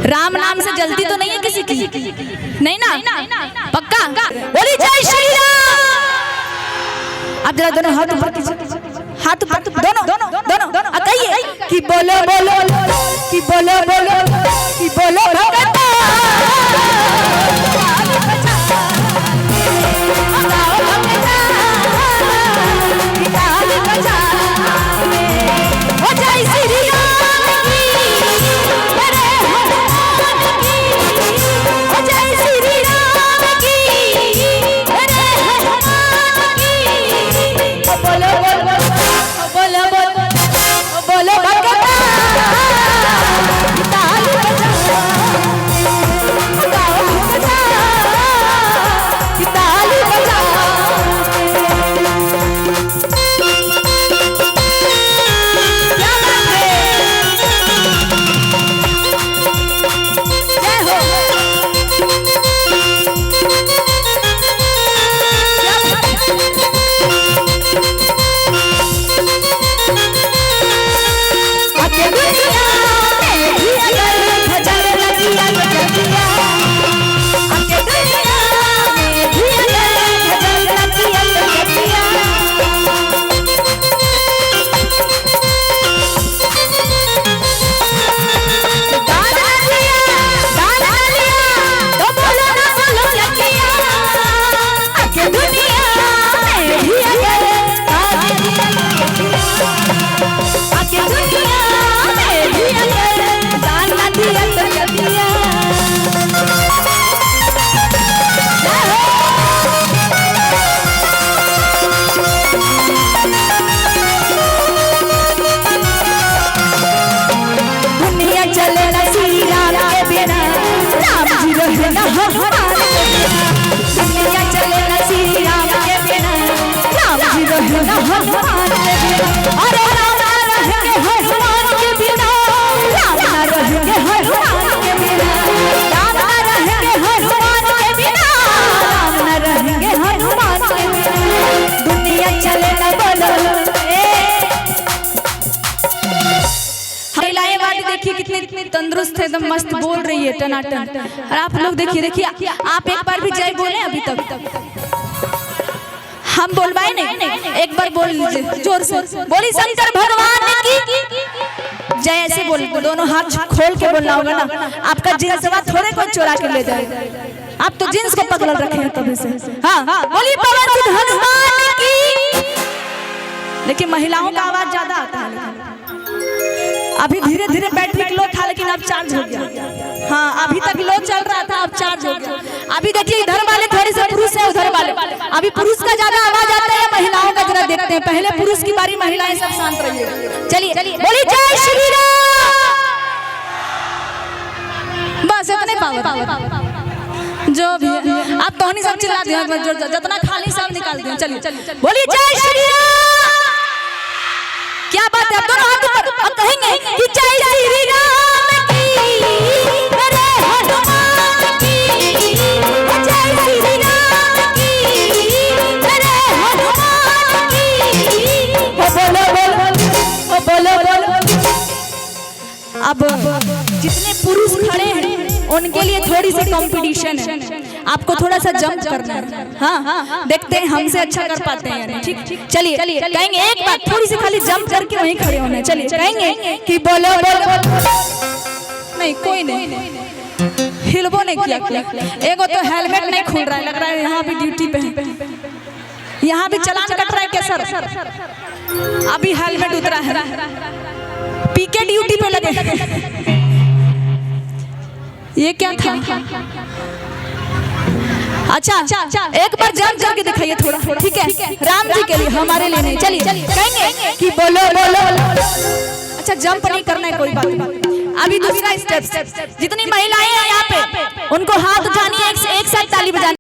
राम नाम से जल्दी तो नहीं है किसी की? नहीं ना? पक्का? बोली जय श्री राम। अब जरा दोनों हाथ ऊपर कीजिए, हाथ ऊपर, दोनों कहिए कि बोलो बोलो कि बोलो बोलो कि बोलो भगत कितनी तंदुरुस्त है, एकदम मस्त बोल रही है टनाटन। और आप लोग देखिए आप एक बार भी जय बोले अभी तक? हम बोलवाए नहीं, एक बार बोल लीजिए जोर से, बोली शंकर भगवान की जय। ऐसे बोल, दोनों हाथ खोल के बोलना होगा ना। आपका जींस थोड़े को चुरा के ले जाए, आप तो जींस को पकड़ रखे हैं तभी से। हाँ, बोली पवन सुत हनुमान की। देखिए महिलाओं का आवाज ज्यादा आता है, अभी धीरे धीरे बैटरी लो था लेकिन अब चार्ज हो गया। हाँ, अभी तक लो चल रहा था, अब चार्ज हो गया। अभी देखिए इधर वाले थोड़े से पुरुष है, उधर वाले अभी पुरुष का ज्यादा आवाज आता है, महिलाओं का जरा देखते हैं। पहले पुरुष की बारी, महिलाएं सब शांत रहिए। चलिए बोली जय श्री राम। बस इतने पावर जो भी आप तो नहीं सब चिल्ला दिया, जितना खाली सब निकाल दिया। चलिए बोली जय श्री राम। क्या बात है, दोनों हाथ ऊपर और कहेंगे कि जय श्री राम की, अरे हनुमान की, जय श्री राम की, अरे हनुमान की। बोलो बोलो बोलो। अब जितने पुरुष खड़े हैं उनके लिए थोड़ी सी कंपटीशन है, आपको थोड़ा सा जंप करना है। हाँ, देखते हैं हमसे अच्छा कर पाते हैं। ठीक, चलिए कहेंगे एक बार थोड़ी सी खाली जंप करके वहीं खड़े होना है। चलिए कहेंगे कि बोलो बोलो। नहीं, कोई नहीं हिलबो नहीं किया। एगो तो हेलमेट नहीं खुल रहा है, लग रहा है यहाँ भी ड्यूटी पे है, यहाँ भी चलान कट रहा है क्या सर? अभी हेलमेट उतरा है, पीके ड्यूटी पे लगे। ये क्या था? अच्छा, एक बार जंप करके दिखाइए थोड़ा, ठीक है? राम जी के लिए, हमारे लिए नहीं। चलिए कहेंगे कि बोलो बोलो। अच्छा, जंप नहीं करना है, कोई बात नहीं। अभी दूसरा स्टेप, जितनी महिलाएं हैं यहाँ पे उनको हाथ उठानी है, एक साथ ताली बजानी।